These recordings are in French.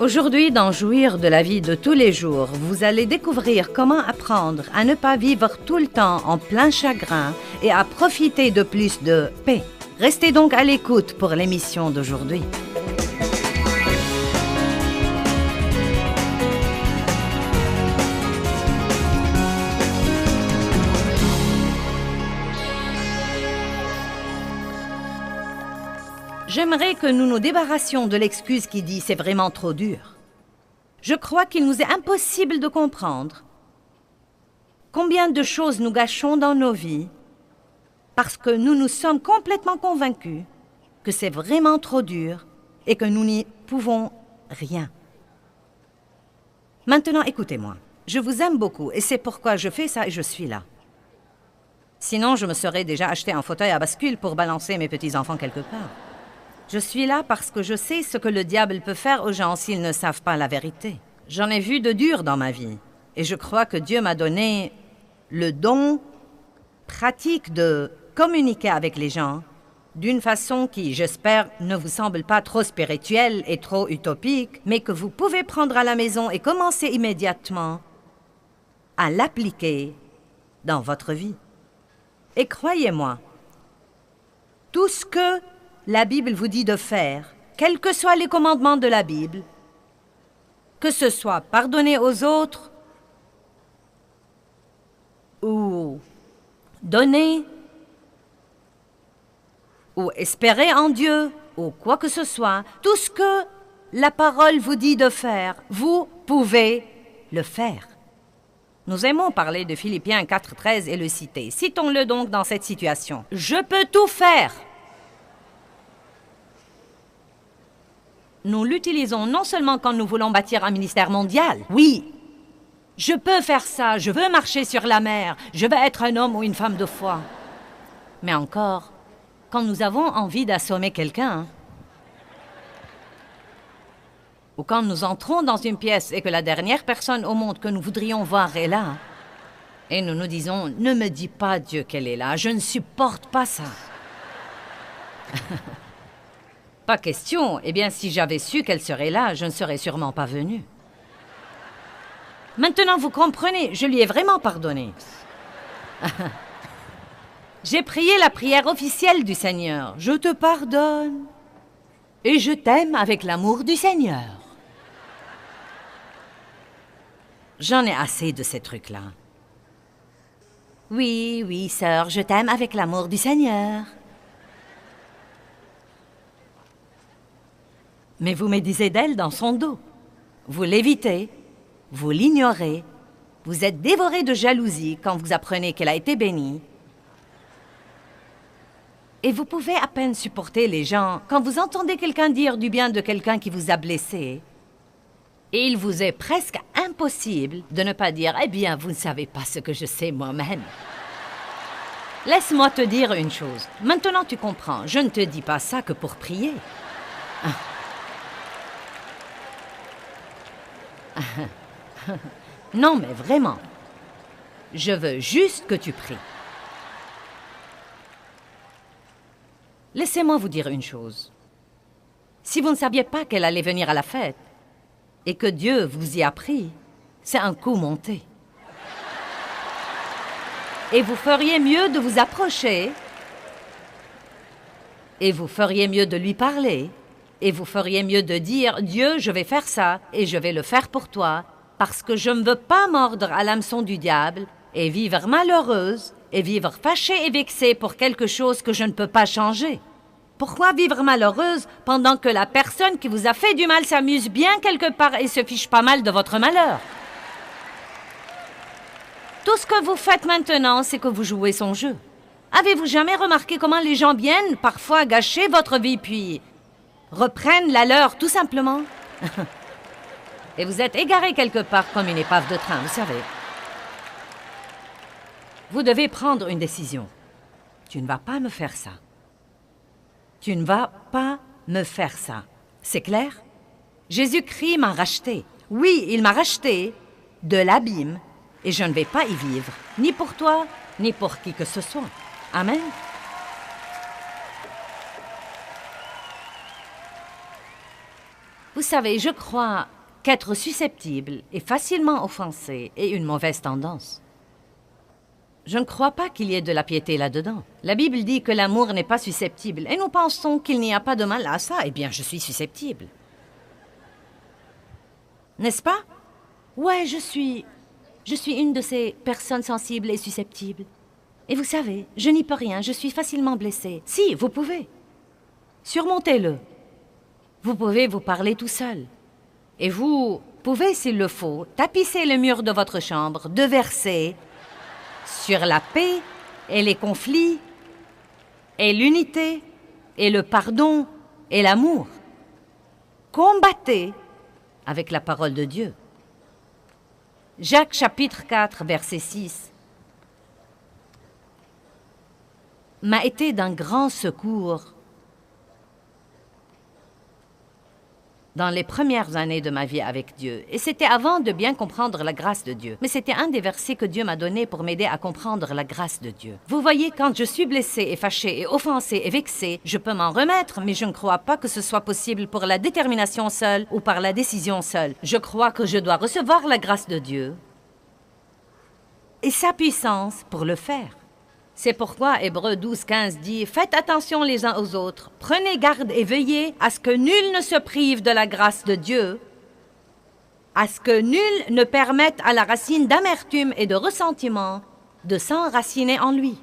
Aujourd'hui, dans Jouir de la vie de tous les jours, vous allez découvrir comment apprendre à ne pas vivre tout le temps en plein chagrin et à profiter de plus de paix. Restez donc à l'écoute pour l'émission d'aujourd'hui. J'aimerais que nous nous débarrassions de l'excuse qui dit « c'est vraiment trop dur ». Je crois qu'il nous est impossible de comprendre combien de choses nous gâchons dans nos vies parce que nous nous sommes complètement convaincus que c'est vraiment trop dur et que nous n'y pouvons rien. Maintenant, écoutez-moi. Je vous aime beaucoup et c'est pourquoi je fais ça et je suis là. Sinon, je me serais déjà acheté un fauteuil à bascule pour balancer mes petits-enfants quelque part. Je suis là parce que je sais ce que le diable peut faire aux gens s'ils ne savent pas la vérité. J'en ai vu de dur dans ma vie et je crois que Dieu m'a donné le don pratique de communiquer avec les gens d'une façon qui, j'espère, ne vous semble pas trop spirituelle et trop utopique, mais que vous pouvez prendre à la maison et commencer immédiatement à l'appliquer dans votre vie. Et croyez-moi, tout ce que la Bible vous dit de faire, quels que soient les commandements de la Bible, que ce soit pardonner aux autres ou donner ou espérer en Dieu ou quoi que ce soit, tout ce que la parole vous dit de faire, vous pouvez le faire. Nous aimons parler de Philippiens 4,13 et le citer. Citons-le donc dans cette situation. Je peux tout faire. Nous l'utilisons non seulement quand nous voulons bâtir un ministère mondial. Oui, je peux faire ça, je veux marcher sur la mer, je veux être un homme ou une femme de foi. Mais encore, quand nous avons envie d'assommer quelqu'un, ou quand nous entrons dans une pièce et que la dernière personne au monde que nous voudrions voir est là, et nous nous disons « Ne me dis pas, Dieu, qu'elle est là, je ne supporte pas ça. » Pas question. Eh bien, si j'avais su qu'elle serait là, je ne serais sûrement pas venue. Maintenant, vous comprenez, je lui ai vraiment pardonné. J'ai prié la prière officielle du Seigneur. Je te pardonne et je t'aime avec l'amour du Seigneur. J'en ai assez de ces trucs-là. Oui, oui, sœur, je t'aime avec l'amour du Seigneur. Mais vous médisez d'elle dans son dos. Vous l'évitez, vous l'ignorez, vous êtes dévoré de jalousie quand vous apprenez qu'elle a été bénie. Et vous pouvez à peine supporter les gens quand vous entendez quelqu'un dire du bien de quelqu'un qui vous a blessé. Et il vous est presque impossible de ne pas dire « Eh bien, vous ne savez pas ce que je sais moi-même. » Laisse-moi te dire une chose. Maintenant, tu comprends. Je ne te dis pas ça que pour prier. Non, mais vraiment. Je veux juste que tu pries. Laissez-moi vous dire une chose. Si vous ne saviez pas qu'elle allait venir à la fête et que Dieu vous y a pris, c'est un coup monté. Et vous feriez mieux de vous approcher et vous feriez mieux de lui parler et vous feriez mieux de dire « Dieu, je vais faire ça et je vais le faire pour toi parce que je ne veux pas mordre à l'hameçon du diable et vivre malheureuse et vivre fâchée et vexée pour quelque chose que je ne peux pas changer. Pourquoi vivre malheureuse pendant que la personne qui vous a fait du mal s'amuse bien quelque part et se fiche pas mal de votre malheur? Tout ce que vous faites maintenant, c'est que vous jouez son jeu. Avez-vous jamais remarqué comment les gens viennent parfois gâcher votre vie puis reprennent la leur tout simplement? Et vous êtes égaré quelque part comme une épave de train, vous savez. Vous devez prendre une décision. Tu ne vas pas me faire ça. Tu ne vas pas me faire ça. C'est clair? Jésus-Christ m'a racheté. Oui, il m'a racheté de l'abîme et je ne vais pas y vivre, ni pour toi, ni pour qui que ce soit. Amen. Vous savez, je crois qu'être susceptible et facilement offensé est une mauvaise tendance. Je ne crois pas qu'il y ait de la piété là-dedans. La Bible dit que l'amour n'est pas susceptible, et nous pensons qu'il n'y a pas de mal à ça. Eh bien, je suis susceptible. N'est-ce pas? Ouais, je suis une de ces personnes sensibles et susceptibles. Et vous savez, je n'y peux rien, je suis facilement blessée. Si, vous pouvez. Surmontez-le. Vous pouvez vous parler tout seul. Et vous pouvez, s'il le faut, tapisser le mur de votre chambre, de verser sur la paix et les conflits, et l'unité, et le pardon, et l'amour. Combattez avec la parole de Dieu. Jacques chapitre 4, verset 6 m'a été d'un grand secours dans les premières années de ma vie avec Dieu. Et c'était avant de bien comprendre la grâce de Dieu. Mais c'était un des versets que Dieu m'a donné pour m'aider à comprendre la grâce de Dieu. Vous voyez, quand je suis blessée et fâchée et offensée et vexée, je peux m'en remettre, mais je ne crois pas que ce soit possible pour la détermination seule ou par la décision seule. Je crois que je dois recevoir la grâce de Dieu et sa puissance pour le faire. C'est pourquoi Hébreux 12, 15 dit « Faites attention les uns aux autres, prenez garde et veillez à ce que nul ne se prive de la grâce de Dieu, à ce que nul ne permette à la racine d'amertume et de ressentiment de s'enraciner en lui. »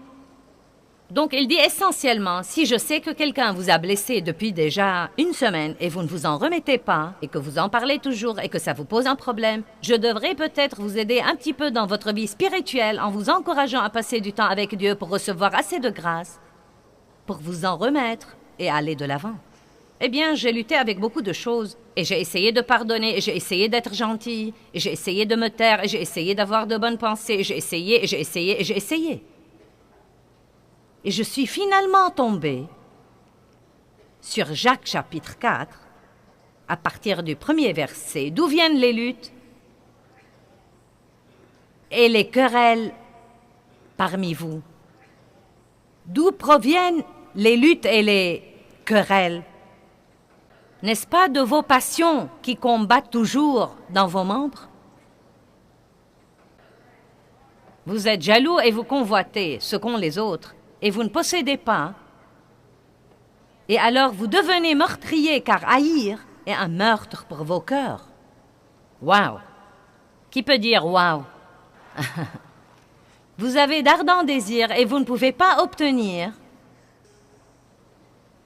Donc il dit essentiellement, si je sais que quelqu'un vous a blessé depuis déjà une semaine et vous ne vous en remettez pas, et que vous en parlez toujours et que ça vous pose un problème, je devrais peut-être vous aider un petit peu dans votre vie spirituelle en vous encourageant à passer du temps avec Dieu pour recevoir assez de grâce, pour vous en remettre et aller de l'avant. Eh bien, j'ai lutté avec beaucoup de choses, et j'ai essayé de pardonner, et j'ai essayé d'être gentille, et j'ai essayé de me taire, et j'ai essayé d'avoir de bonnes pensées, et j'ai essayé, et j'ai essayé, et j'ai essayé. Et je suis finalement tombée sur Jacques chapitre 4, à partir du premier verset, d'où viennent les luttes et les querelles parmi vous. D'où proviennent les luttes et les querelles? N'est-ce pas de vos passions qui combattent toujours dans vos membres? Vous êtes jaloux et vous convoitez ce qu'ont les autres, et vous ne possédez pas. Et alors vous devenez meurtrier, car haïr est un meurtre pour vos cœurs. Wow! Qui peut dire wow? Vous avez d'ardents désirs et vous ne pouvez pas obtenir.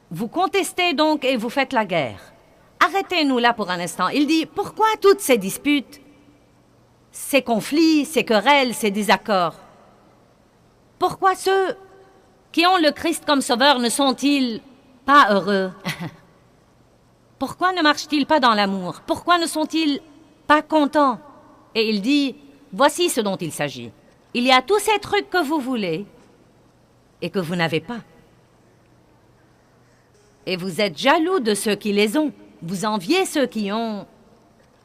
Vous contestez donc et vous faites la guerre. Arrêtez-nous là pour un instant. Il dit, pourquoi toutes ces disputes, ces conflits, ces querelles, ces désaccords? Pourquoi ceux qui ont le Christ comme sauveur ne sont-ils pas heureux? Pourquoi ne marchent-ils pas dans l'amour? Pourquoi ne sont-ils pas contents? Et il dit, voici ce dont il s'agit. Il y a tous ces trucs que vous voulez et que vous n'avez pas. Et vous êtes jaloux de ceux qui les ont. Vous enviez ceux qui ont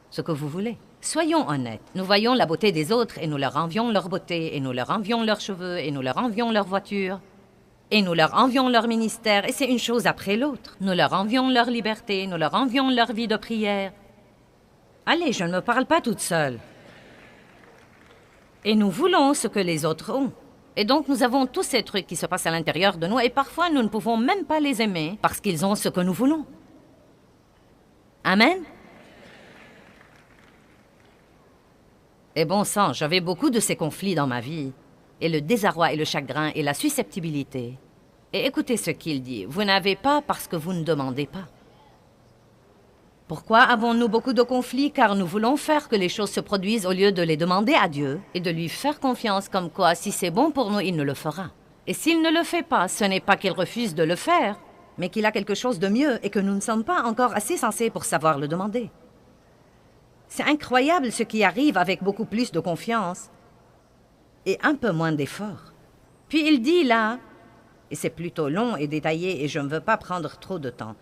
ce que vous voulez. Soyons honnêtes. Nous voyons la beauté des autres et nous leur envions leur beauté, et nous leur envions leurs cheveux, et nous leur envions leur voiture. Et nous leur envions leur ministère, et c'est une chose après l'autre. Nous leur envions leur liberté, nous leur envions leur vie de prière. Allez, je ne me parle pas toute seule. Et nous voulons ce que les autres ont. Et donc nous avons tous ces trucs qui se passent à l'intérieur de nous, et parfois nous ne pouvons même pas les aimer parce qu'ils ont ce que nous voulons. Amen? Et bon sang, j'avais beaucoup de ces conflits dans ma vie. Et le désarroi et le chagrin et la susceptibilité. Et écoutez ce qu'il dit. Vous n'avez pas parce que vous ne demandez pas. Pourquoi avons-nous beaucoup de conflits? Car nous voulons faire que les choses se produisent au lieu de les demander à Dieu et de lui faire confiance comme quoi, si c'est bon pour nous, il ne le fera. Et s'il ne le fait pas, ce n'est pas qu'il refuse de le faire, mais qu'il a quelque chose de mieux et que nous ne sommes pas encore assez sensés pour savoir le demander. C'est incroyable ce qui arrive avec beaucoup plus de confiance et un peu moins d'effort. Puis il dit là, et c'est plutôt long et détaillé et je ne veux pas prendre trop de temps,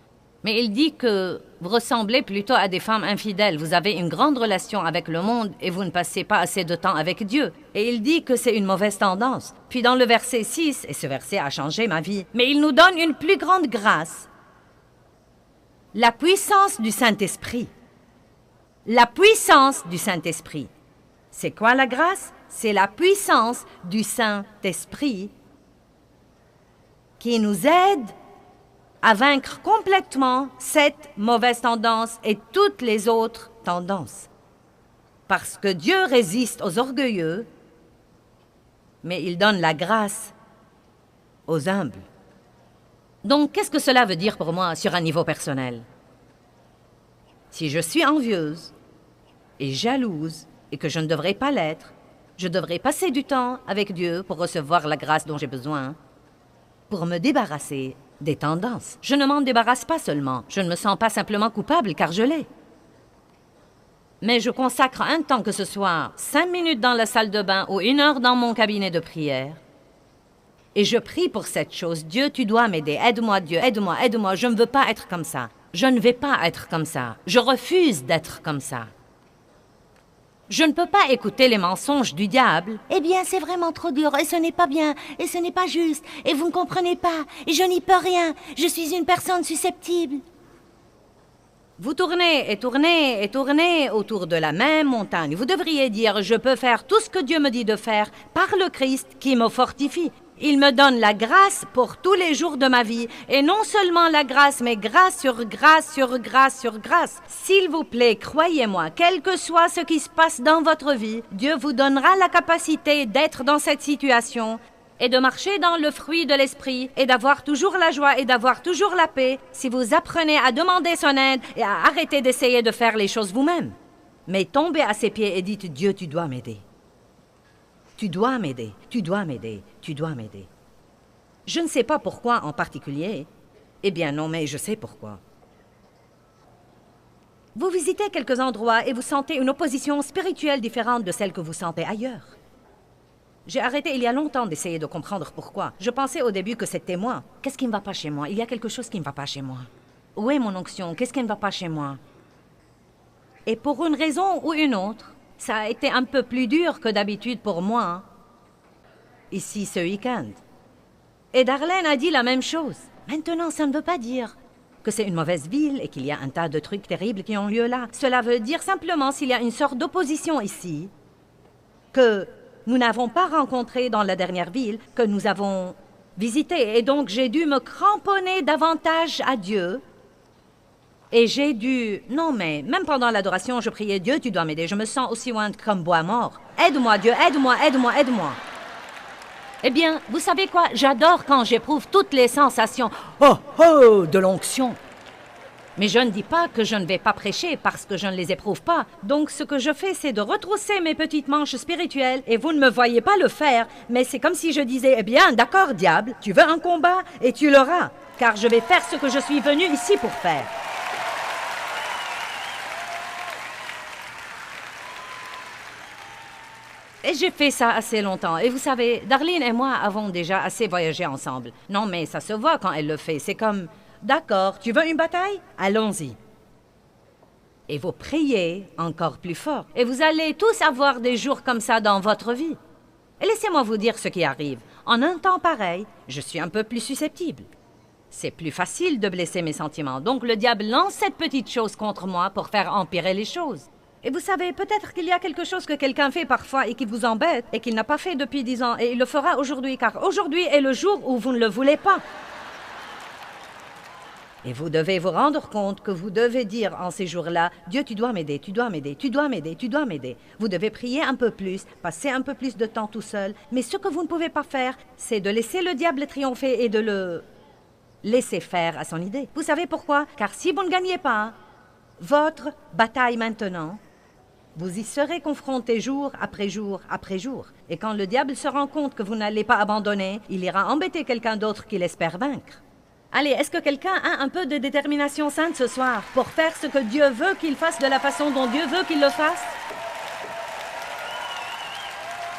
mais il dit que vous ressemblez plutôt à des femmes infidèles. Vous avez une grande relation avec le monde et vous ne passez pas assez de temps avec Dieu. Et il dit que c'est une mauvaise tendance. Puis dans le verset 6, et ce verset a changé ma vie, mais il nous donne une plus grande grâce La puissance du Saint-Esprit. La puissance du Saint-Esprit. C'est quoi la grâce? C'est la puissance du Saint-Esprit qui nous aide à vaincre complètement cette mauvaise tendance et toutes les autres tendances. Parce que Dieu résiste aux orgueilleux, mais il donne la grâce aux humbles. Donc, qu'est-ce que cela veut dire pour moi sur un niveau personnel? Si je suis envieuse et jalouse et que je ne devrais pas l'être, je devrais passer du temps avec Dieu pour recevoir la grâce dont j'ai besoin, pour me débarrasser des tendances. Je ne m'en débarrasse pas seulement, je ne me sens pas simplement coupable car je l'ai. Mais je consacre un temps, que ce soit 5 minutes dans la salle de bain ou 1 heure dans mon cabinet de prière, et je prie pour cette chose. Dieu, tu dois m'aider. Aide-moi, Dieu. Aide-moi, aide-moi. Je ne veux pas être comme ça. Je ne vais pas être comme ça. Je refuse d'être comme ça. Je ne peux pas écouter les mensonges du diable. Eh bien, c'est vraiment trop dur, et ce n'est pas bien, et ce n'est pas juste, et vous ne comprenez pas, et je n'y peux rien. Je suis une personne susceptible. Vous tournez et tournez et tournez autour de la même montagne. Vous devriez dire, je peux faire tout ce que Dieu me dit de faire par le Christ qui me fortifie. Il me donne la grâce pour tous les jours de ma vie. Et non seulement la grâce, mais grâce sur grâce sur grâce sur grâce. S'il vous plaît, croyez-moi, quel que soit ce qui se passe dans votre vie, Dieu vous donnera la capacité d'être dans cette situation et de marcher dans le fruit de l'esprit et d'avoir toujours la joie et d'avoir toujours la paix si vous apprenez à demander son aide et à arrêter d'essayer de faire les choses vous-même. Mais tombez à ses pieds et dites, Dieu, tu dois m'aider. Tu dois m'aider, tu dois m'aider, tu dois m'aider. Je ne sais pas pourquoi en particulier. Eh bien non, mais je sais pourquoi. Vous visitez quelques endroits et vous sentez une opposition spirituelle différente de celle que vous sentez ailleurs. J'ai arrêté il y a longtemps d'essayer de comprendre pourquoi. Je pensais au début que c'était moi. Qu'est-ce qui ne va pas chez moi? Il y a quelque chose qui ne va pas chez moi. Où est mon onction? Qu'est-ce qui ne va pas chez moi? Et pour une raison ou une autre, ça a été un peu plus dur que d'habitude pour moi, ici ce week-end. Et Darlene a dit la même chose. Maintenant, ça ne veut pas dire que c'est une mauvaise ville et qu'il y a un tas de trucs terribles qui ont lieu là. Cela veut dire simplement s'il y a une sorte d'opposition ici que nous n'avons pas rencontrée dans la dernière ville que nous avons visitée. Et donc, j'ai dû me cramponner davantage à Dieu. Et j'ai dû... Non, mais même pendant l'adoration, je priais, Dieu, tu dois m'aider. Je me sens aussi loin comme bois mort. Aide-moi, Dieu, aide-moi, aide-moi, aide-moi. Eh bien, vous savez quoi? J'adore quand j'éprouve toutes les sensations. Oh, oh, de l'onction. Mais je ne dis pas que je ne vais pas prêcher parce que je ne les éprouve pas. Donc, ce que je fais, c'est de retrousser mes petites manches spirituelles. Et vous ne me voyez pas le faire. Mais c'est comme si je disais, eh bien, d'accord, diable, tu veux un combat et tu l'auras. Car je vais faire ce que je suis venu ici pour faire. Et j'ai fait ça assez longtemps. Et vous savez, Darlene et moi avons déjà assez voyagé ensemble. Non, mais ça se voit quand elle le fait. C'est comme, d'accord, tu veux une bataille? Allons-y. Et vous priez encore plus fort. Et vous allez tous avoir des jours comme ça dans votre vie. Et laissez-moi vous dire ce qui arrive. En un temps pareil, je suis un peu plus susceptible. C'est plus facile de blesser mes sentiments. Donc le diable lance cette petite chose contre moi pour faire empirer les choses. Et vous savez, peut-être qu'il y a quelque chose que quelqu'un fait parfois et qui vous embête et qu'il n'a pas fait depuis 10 ans et il le fera aujourd'hui, car aujourd'hui est le jour où vous ne le voulez pas. Et vous devez vous rendre compte que vous devez dire en ces jours-là, Dieu, tu dois m'aider, tu dois m'aider, tu dois m'aider, tu dois m'aider. Vous devez prier un peu plus, passer un peu plus de temps tout seul. Mais ce que vous ne pouvez pas faire, c'est de laisser le diable triompher et de le laisser faire à son idée. Vous savez pourquoi? Car si vous ne gagnez pas votre bataille maintenant, vous y serez confronté jour après jour après jour. Et quand le diable se rend compte que vous n'allez pas abandonner, il ira embêter quelqu'un d'autre qu'il espère vaincre. Allez, est-ce que quelqu'un a un peu de détermination sainte ce soir pour faire ce que Dieu veut qu'il fasse de la façon dont Dieu veut qu'il le fasse?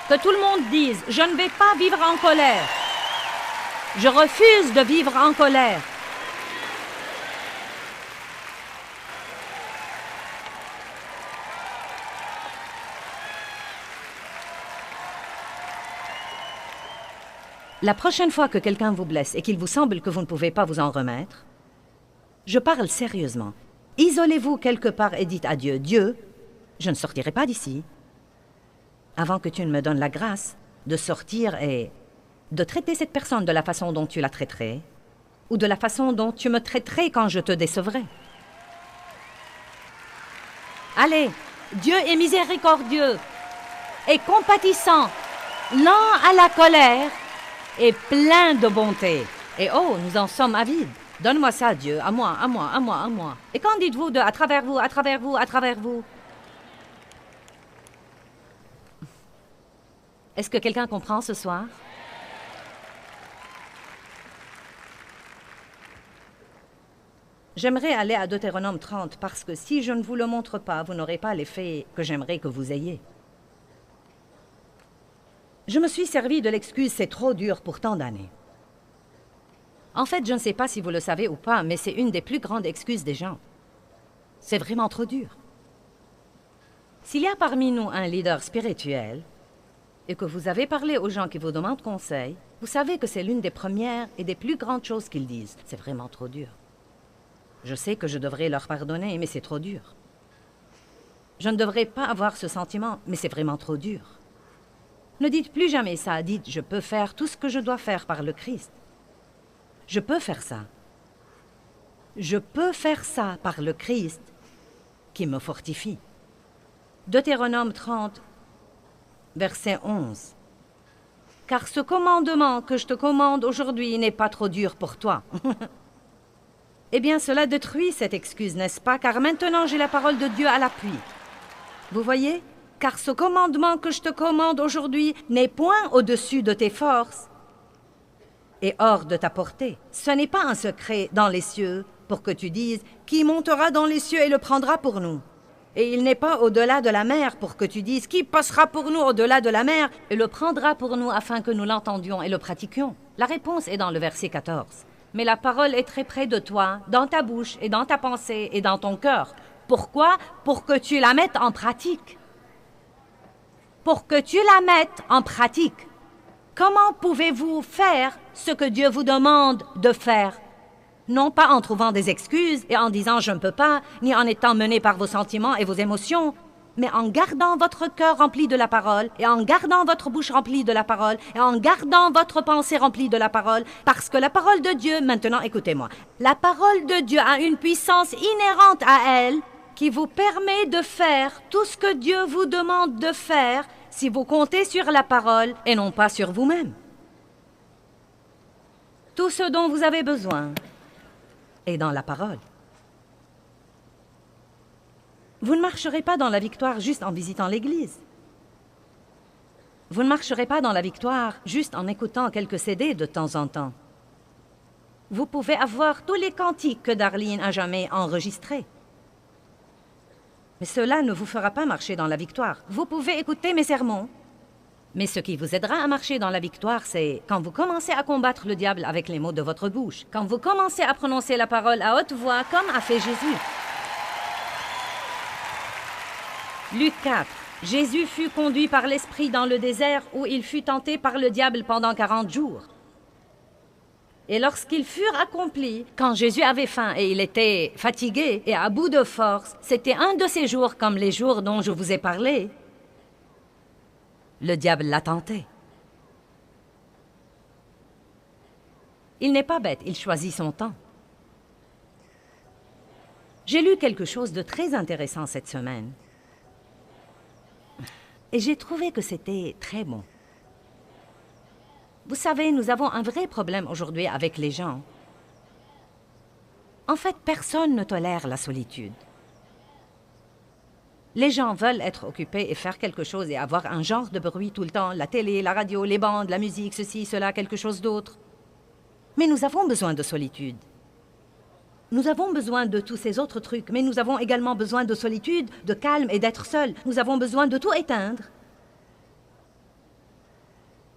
Que tout le monde dise, je ne vais pas vivre en colère. Je refuse de vivre en colère. La prochaine fois que quelqu'un vous blesse et qu'il vous semble que vous ne pouvez pas vous en remettre, Je parle sérieusement. Isolez-vous quelque part et dites à Dieu, Dieu, je ne sortirai pas d'ici avant que tu ne me donnes la grâce de sortir et de traiter cette personne de la façon dont tu la traiterais ou de la façon dont tu me traiterais quand je te décevrais. Allez, Dieu est miséricordieux et compatissant, lent à la colère et plein de bonté. Et oh, nous en sommes avides. Donne-moi ça, Dieu, à moi, à moi, à moi, à moi. Et qu'en dites-vous de à travers vous, à travers vous, à travers vous? Est-ce que quelqu'un comprend ce soir? J'aimerais aller à Deutéronome 30 parce que si je ne vous le montre pas, vous n'aurez pas l'effet que j'aimerais que vous ayez. Je me suis servi de l'excuse « c'est trop dur pour tant d'années ». En fait, je ne sais pas si vous le savez ou pas, mais c'est une des plus grandes excuses des gens. C'est vraiment trop dur. S'il y a parmi nous un leader spirituel et que vous avez parlé aux gens qui vous demandent conseil, vous savez que c'est l'une des premières et des plus grandes choses qu'ils disent. C'est vraiment trop dur. Je sais que je devrais leur pardonner, mais c'est trop dur. Je ne devrais pas avoir ce sentiment, mais c'est vraiment trop dur. Ne dites plus jamais ça, dites « je peux faire tout ce que je dois faire par le Christ ». Je peux faire ça. Je peux faire ça par le Christ qui me fortifie. Deutéronome 30, verset 11. « Car ce commandement que je te commande aujourd'hui n'est pas trop dur pour toi. » Eh bien, cela détruit cette excuse, n'est-ce pas? Car maintenant, j'ai la parole de Dieu à l'appui. Vous voyez? Car ce commandement que je te commande aujourd'hui n'est point au-dessus de tes forces et hors de ta portée. Ce n'est pas un secret dans les cieux pour que tu dises « Qui montera dans les cieux et le prendra pour nous ?» Et il n'est pas au-delà de la mer pour que tu dises « Qui passera pour nous au-delà de la mer et le prendra pour nous afin que nous l'entendions et le pratiquions ?» La réponse est dans le verset 14. Mais la parole est très près de toi, dans ta bouche et dans ta pensée et dans ton cœur. Pourquoi? Pour que tu la mettes en pratique. Pour que tu la mettes en pratique. Comment pouvez-vous faire ce que Dieu vous demande de faire? Non pas en trouvant des excuses et en disant « je ne peux pas », ni en étant mené par vos sentiments et vos émotions, mais en gardant votre cœur rempli de la parole, et en gardant votre bouche remplie de la parole, et en gardant votre pensée remplie de la parole, parce que la parole de Dieu, maintenant écoutez-moi, la parole de Dieu a une puissance inhérente à elle qui vous permet de faire tout ce que Dieu vous demande de faire si vous comptez sur la parole et non pas sur vous-même. Tout ce dont vous avez besoin est dans la parole. Vous ne marcherez pas dans la victoire juste en visitant l'église. Vous ne marcherez pas dans la victoire juste en écoutant quelques CD de temps en temps. Vous pouvez avoir tous les cantiques que Darlene a jamais enregistrés. Mais cela ne vous fera pas marcher dans la victoire. Vous pouvez écouter mes sermons. Mais ce qui vous aidera à marcher dans la victoire, c'est quand vous commencez à combattre le diable avec les mots de votre bouche, quand vous commencez à prononcer la parole à haute voix comme a fait Jésus. Luc 4. Jésus fut conduit par l'Esprit dans le désert où il fut tenté par le diable pendant 40 jours. Et lorsqu'ils furent accomplis, quand Jésus avait faim et il était fatigué et à bout de force, c'était un de ces jours comme les jours dont je vous ai parlé. Le diable l'a tenté. Il n'est pas bête, il choisit son temps. J'ai lu quelque chose de très intéressant cette semaine. Et j'ai trouvé que c'était très bon. Vous savez, nous avons un vrai problème aujourd'hui avec les gens. En fait, personne ne tolère la solitude. Les gens veulent être occupés et faire quelque chose et avoir un genre de bruit tout le temps, la télé, la radio, les bandes, la musique, ceci, cela, quelque chose d'autre. Mais nous avons besoin de solitude. Nous avons besoin de tous ces autres trucs, mais nous avons également besoin de solitude, de calme et d'être seuls. Nous avons besoin de tout éteindre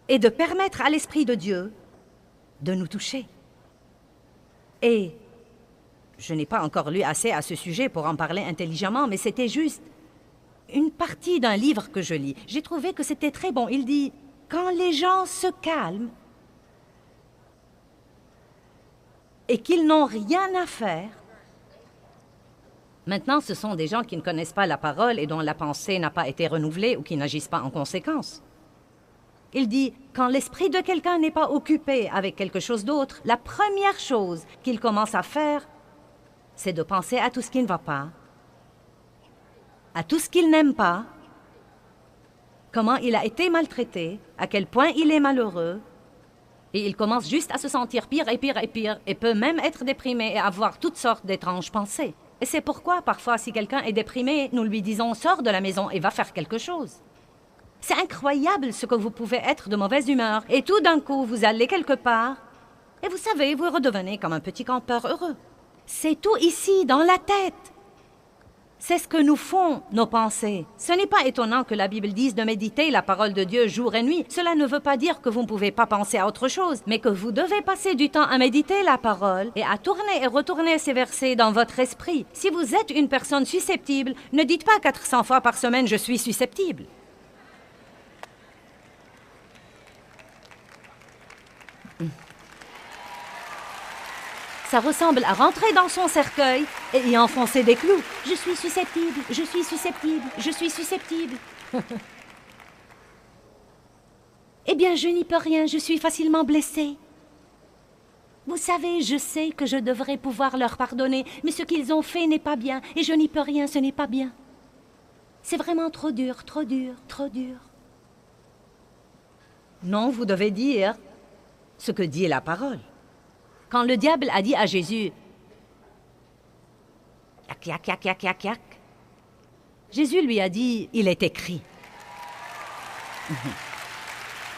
et de permettre à l'Esprit de Dieu de nous toucher. Et je n'ai pas encore lu assez à ce sujet pour en parler intelligemment, mais c'était juste une partie d'un livre que je lis. J'ai trouvé que c'était très bon. Il dit « Quand les gens se calment et qu'ils n'ont rien à faire, Maintenant, ce sont des gens qui ne connaissent pas la parole et dont la pensée n'a pas été renouvelée ou qui n'agissent pas en conséquence. Il dit, quand l'esprit de quelqu'un n'est pas occupé avec quelque chose d'autre, la première chose qu'il commence à faire, c'est de penser à tout ce qui ne va pas, à tout ce qu'il n'aime pas, comment il a été maltraité, à quel point il est malheureux, et il commence juste à se sentir pire et pire et pire, et peut même être déprimé et avoir toutes sortes d'étranges pensées. Et c'est pourquoi, parfois, si quelqu'un est déprimé, nous lui disons « Sors de la maison et va faire quelque chose ». C'est incroyable ce que vous pouvez être de mauvaise humeur, et tout d'un coup, vous allez quelque part, et vous savez, vous redevenez comme un petit campeur heureux. C'est tout ici, dans la tête. C'est ce que nous font nos pensées. Ce n'est pas étonnant que la Bible dise de méditer la parole de Dieu jour et nuit. Cela ne veut pas dire que vous ne pouvez pas penser à autre chose, mais que vous devez passer du temps à méditer la parole et à tourner et retourner ces versets dans votre esprit. Si vous êtes une personne susceptible, ne dites pas 400 fois par semaine « je suis susceptible ». Ça ressemble à rentrer dans son cercueil et y enfoncer des clous. Je suis susceptible, je suis susceptible, je suis susceptible. Eh bien, je n'y peux rien, je suis facilement blessée. Vous savez, je sais que je devrais pouvoir leur pardonner, mais ce qu'ils ont fait n'est pas bien, et je n'y peux rien, ce n'est pas bien. C'est vraiment trop dur, trop dur, trop dur. Non, vous devez dire ce que dit la parole. Quand le diable a dit à Jésus « Yak, yak, yak, yak, yak, yak », Jésus lui a dit « Il est écrit ».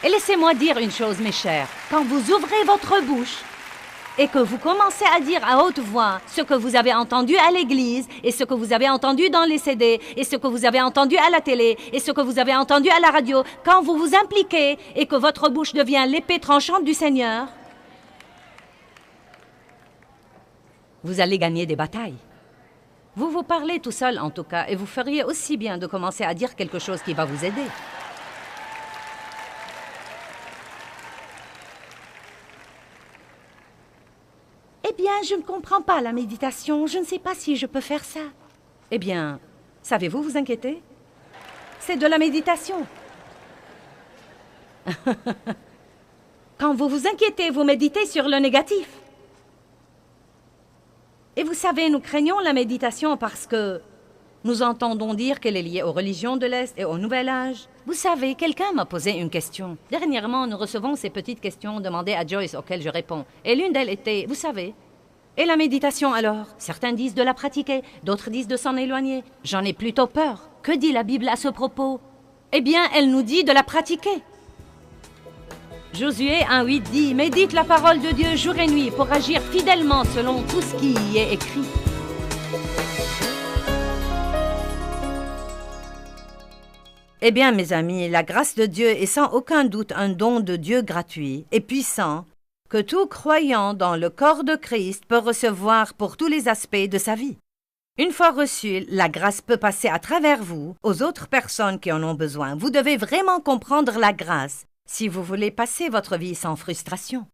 Et laissez-moi dire une chose, mes chers. Quand vous ouvrez votre bouche et que vous commencez à dire à haute voix ce que vous avez entendu à l'église et ce que vous avez entendu dans les CD et ce que vous avez entendu à la télé et ce que vous avez entendu à la radio, quand vous vous impliquez et que votre bouche devient l'épée tranchante du Seigneur, vous allez gagner des batailles. Vous vous parlez tout seul, en tout cas, et vous feriez aussi bien de commencer à dire quelque chose qui va vous aider. Eh bien, je ne comprends pas la méditation. Je ne sais pas si je peux faire ça. Eh bien, savez-vous vous inquiéter? C'est de la méditation. Quand vous vous inquiétez, vous méditez sur le négatif. Et vous savez, nous craignons la méditation parce que nous entendons dire qu'elle est liée aux religions de l'Est et au Nouvel Âge. Vous savez, quelqu'un m'a posé une question. Dernièrement, nous recevons ces petites questions demandées à Joyce auxquelles je réponds. Et l'une d'elles était, vous savez, et la méditation alors? Certains disent de la pratiquer, d'autres disent de s'en éloigner. J'en ai plutôt peur. Que dit la Bible à ce propos? Eh bien, elle nous dit de la pratiquer. Josué 1,8 dit « Médite la parole de Dieu jour et nuit pour agir fidèlement selon tout ce qui y est écrit. » Eh bien, mes amis, la grâce de Dieu est sans aucun doute un don de Dieu gratuit et puissant que tout croyant dans le corps de Christ peut recevoir pour tous les aspects de sa vie. Une fois reçue, la grâce peut passer à travers vous aux autres personnes qui en ont besoin. Vous devez vraiment comprendre la grâce si vous voulez passer votre vie sans frustration.